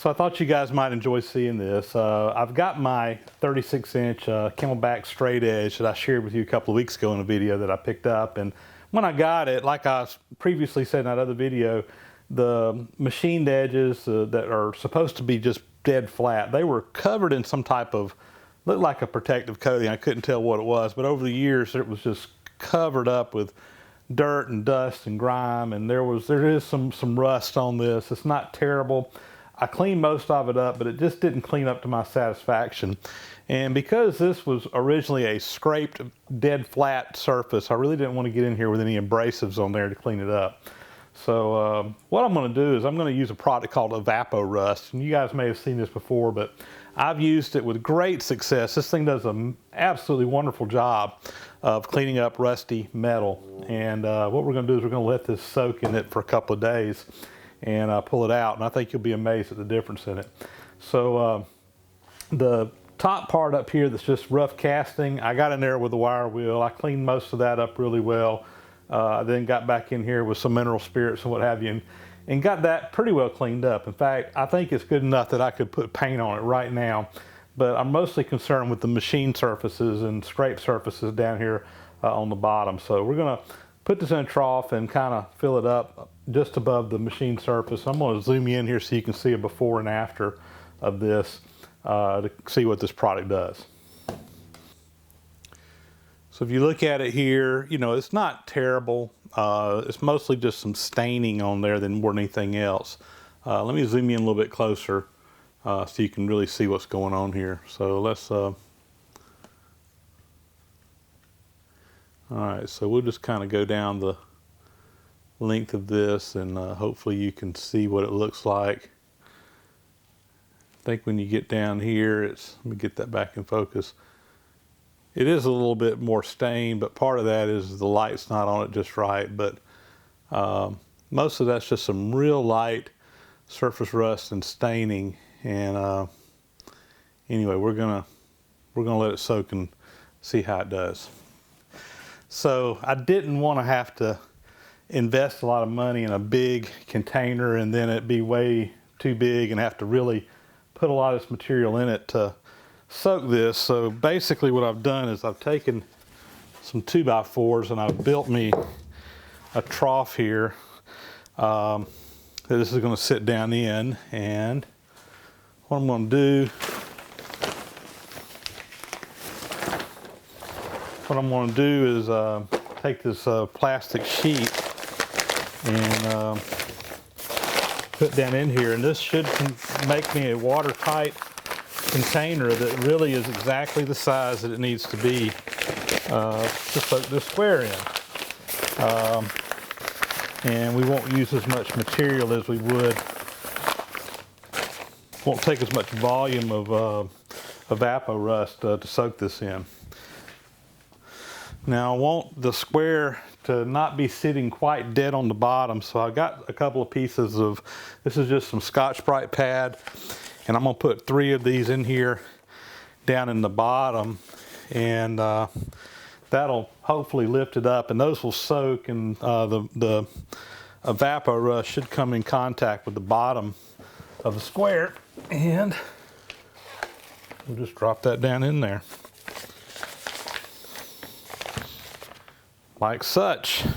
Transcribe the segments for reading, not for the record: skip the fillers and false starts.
So I thought you guys might enjoy seeing this. I've got my 36-inch Camelback Straightedge that I shared with you a couple of weeks ago in a video that I picked up. And when I got it, like I previously said in that other video, the machined edges that are supposed to be just dead flat, they were covered in some type of, looked like a protective coating. I couldn't tell what it was, but over the years it was just covered up with dirt and dust and grime, and there is some rust on this. It's not terrible. I cleaned most of it up, but it just didn't clean up to my satisfaction. And because this was originally a scraped, dead flat surface, I really didn't want to get in here with any abrasives on there to clean it up. So what I'm going to do is I'm going to use a product called Evaporust. And you guys may have seen this before, but I've used it with great success. This thing does an absolutely wonderful job of cleaning up rusty metal. And what we're going to do is we're going to let this soak in it for a couple of days and pull it out, and I think you'll be amazed at the difference in it. So the top part up here that's just rough casting, I got in there with a wire wheel. I cleaned most of that up really well. I then got back in here with some mineral spirits and what have you, and got that pretty well cleaned up. In fact, I think it's good enough that I could put paint on it right now, but I'm mostly concerned with the machine surfaces and scrape surfaces down here on the bottom. So we're gonna put this in a trough and kind of fill it up just above the machine surface. I'm going to zoom you in here so you can see a before and after of this to see what this product does. So if you look at it here, you know, it's not terrible. It's mostly just some staining on there more than anything else. Let me zoom you in a little bit closer so you can really see what's going on here. So let's all right, so we'll just kind of go down the length of this, and hopefully you can see what it looks like. I think when you get down here, let me get that back in focus. It is a little bit more stained, but part of that is the light's not on it just right. But most of that's just some real light surface rust and staining. And anyway, we're gonna let it soak and see how it does. So I didn't want to have to invest a lot of money in a big container and then it be way too big and have to really put a lot of this material in it to soak this. So basically what I've done is I've taken some 2x4s and I've built me a trough here that this is going to sit down in. And what I'm going to do is take this plastic sheet and put down in here, and this should make me a watertight container that really is exactly the size that it needs to be to soak this square in. And we won't use as much material as we would, won't take as much volume of Evaporust to soak this in. Now I want the square to not be sitting quite dead on the bottom, so I got a couple of pieces of, this is just some Scotch-Brite pad, and I'm going to put 3 of these in here down in the bottom, and that'll hopefully lift it up, and those will soak, and the Evaporust should come in contact with the bottom of the square, and we'll just drop that down in there. Like such. And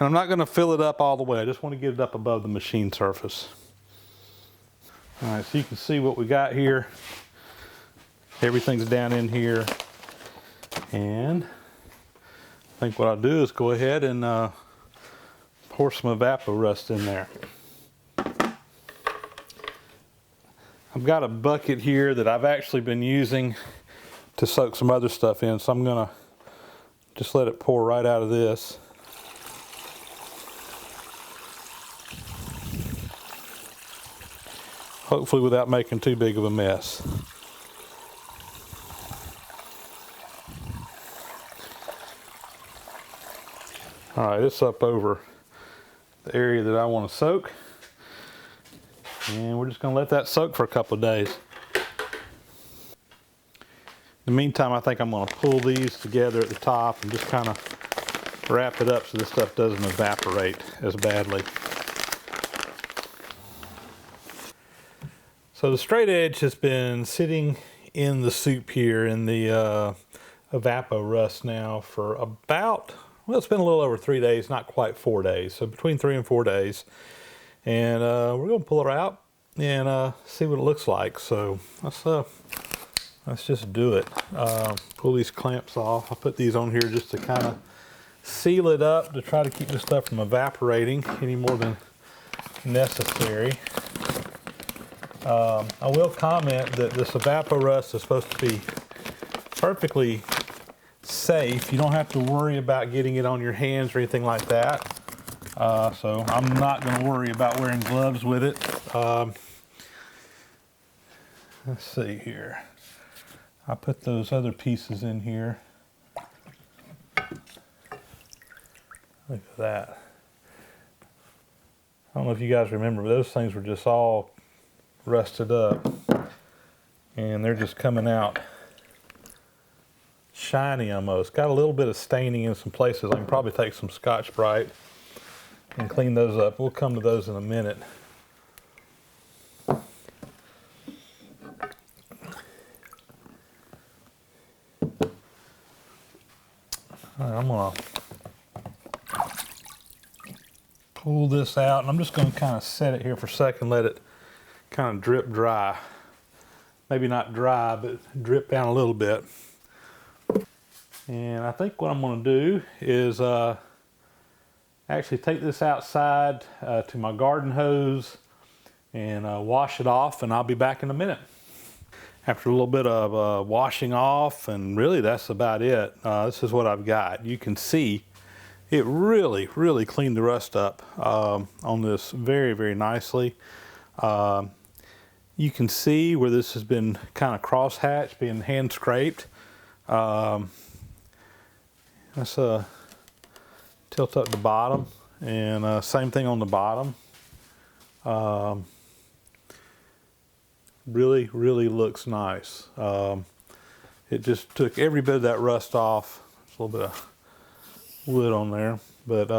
I'm not going to fill it up all the way. I just want to get it up above the machine surface. All right, so you can see what we got here. Everything's down in here. And I think what I'll do is go ahead and pour some Evaporust in there. I've got a bucket here that I've actually been using to soak some other stuff in, so I'm going to just let it pour right out of this. Hopefully without making too big of a mess. All right, it's up over the area that I want to soak. And we're just going to let that soak for a couple of days. In the meantime, I think I'm going to pull these together at the top and just kind of wrap it up so this stuff doesn't evaporate as badly. So the Straightedge has been sitting in the soup here in the Evaporust now for about, well, it's been a little over 3 days, not quite 4 days. So between 3 and 4 days. And we're gonna pull her out and see what it looks like. So let's just do it. Pull these clamps off. I put these on here just to kind of seal it up to try to keep this stuff from evaporating any more than necessary. I will comment that this Evaporust is supposed to be perfectly safe. You don't have to worry about getting it on your hands or anything like that. So I'm not going to worry about wearing gloves with it. Let's see here. I put those other pieces in here. Look at that. I don't know if you guys remember, but those things were just all rusted up. And they're just coming out shiny almost. Got a little bit of staining in some places. I can probably take some Scotch-Brite and clean those up. We'll come to those in a minute. I'm gonna pull this out, and I'm just gonna kind of set it here for a second, let it kind of drip dry. Maybe not dry, but drip down a little bit. And I think what I'm gonna do is actually take this outside to my garden hose and wash it off, and I'll be back in a minute. After a little bit of washing off, and really that's about it. This is what I've got. You can see it really cleaned the rust up on this very, very nicely. You can see where this has been kind of cross-hatched, being hand scraped. Let's tilt up the bottom, and same thing on the bottom. Really looks nice. It just took every bit of that rust off. There's a little bit of wood on there, but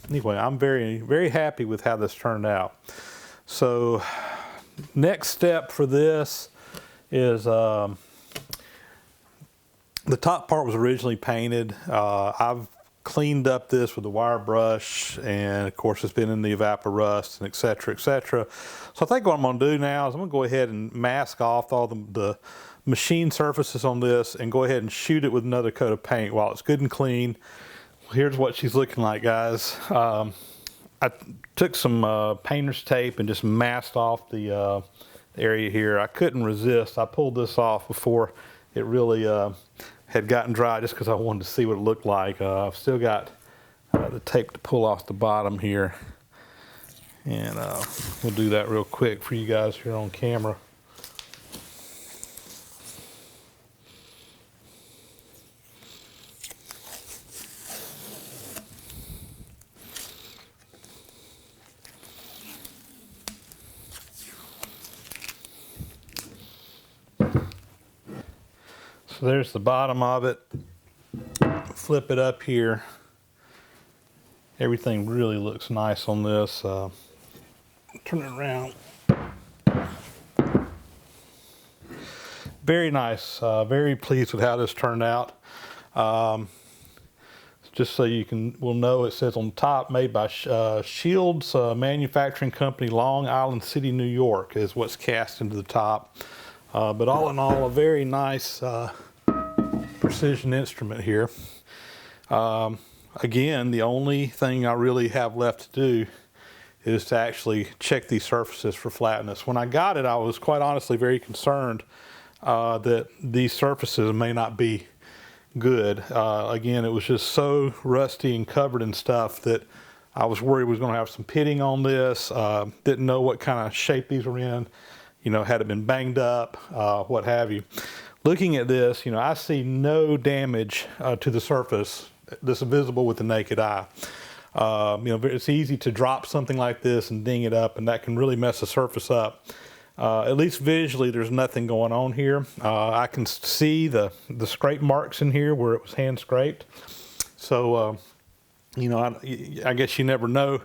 anyway, I'm very happy with how this turned out. So next step for this is the top part was originally painted. I've cleaned up this with a wire brush, and of course it's been in the Evaporust and etc. So I think what I'm going to do now is I'm going to go ahead and mask off all the machine surfaces on this and go ahead and shoot it with another coat of paint while it's good and clean. Here's what she's looking like, guys. I took some painter's tape and just masked off the area here. I couldn't resist. I pulled this off before it really had gotten dry, just because I wanted to see what it looked like. I've still got the tape to pull off the bottom here, and we'll do that real quick for you guys here on camera. So there's the bottom of it. Flip it up here. Everything really looks nice on this. Turn it around. Very nice. Very pleased with how this turned out. Just so will know, it says on top, made by Shields Manufacturing Company, Long Island City, New York, is what's cast into the top. But all in all, a very nice precision instrument here. Again, the only thing I really have left to do is to actually check these surfaces for flatness. When I got it, I was quite honestly very concerned that these surfaces may not be good. Again, it was just so rusty and covered in stuff that I was worried we was going to have some pitting on this. Didn't know what kind of shape these were in. You know, had it been banged up, what have you. Looking at this, you know, I see no damage to the surface that's visible with the naked eye. You know, it's easy to drop something like this and ding it up, and that can really mess the surface up. At least visually, there's nothing going on here. I can see the scrape marks in here where it was hand scraped. So, you know, I guess you never know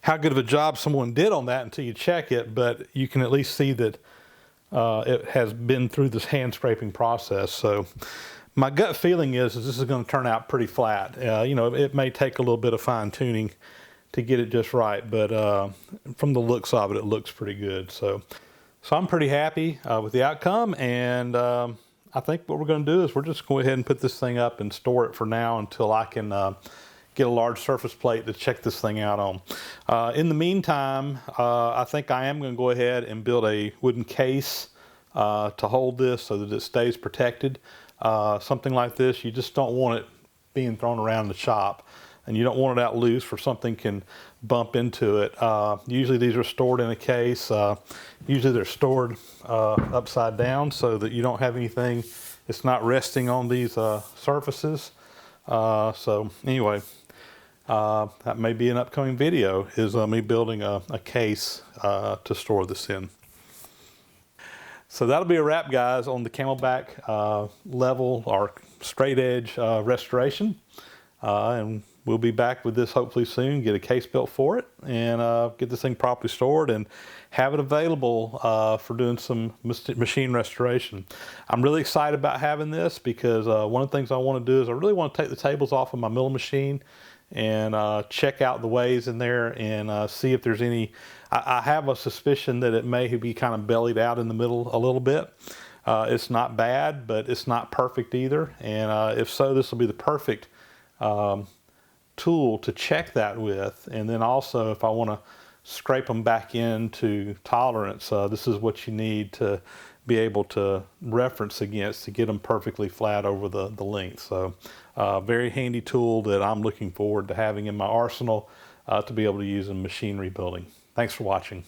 how good of a job someone did on that until you check it, but you can at least see that it has been through this hand scraping process. So my gut feeling is this is going to turn out pretty flat. You know, it may take a little bit of fine tuning to get it just right, but from the looks of it, it looks pretty good. So I'm pretty happy with the outcome, and I think what we're going to do is we're just going to go ahead and put this thing up and store it for now until I can get a large surface plate to check this thing out on. In the meantime, I think I am going to go ahead and build a wooden case to hold this so that it stays protected. Something like this, you just don't want it being thrown around the shop, and you don't want it out loose where something can bump into it. Usually these are stored in a case. Usually they're stored upside down so that you don't have anything, it's not resting on these surfaces. So anyway, that may be an upcoming video, is me building a case to store this in. So that'll be a wrap, guys, on the Camelback level or straight edge restoration. And we'll be back with this hopefully soon, get a case built for it, and get this thing properly stored and have it available for doing some machine restoration. I'm really excited about having this because one of the things I want to do is I really want to take the tables off of my milling machine and check out the ways in there and see if there's any. I have a suspicion that it may be kind of bellied out in the middle a little bit. It's not bad, but it's not perfect either, and if so, this will be the perfect tool to check that with. And then also, if I want to scrape them back into tolerance, this is what you need to be able to reference against to get them perfectly flat over the length. So very handy tool that I'm looking forward to having in my arsenal to be able to use in machinery building. Thanks for watching.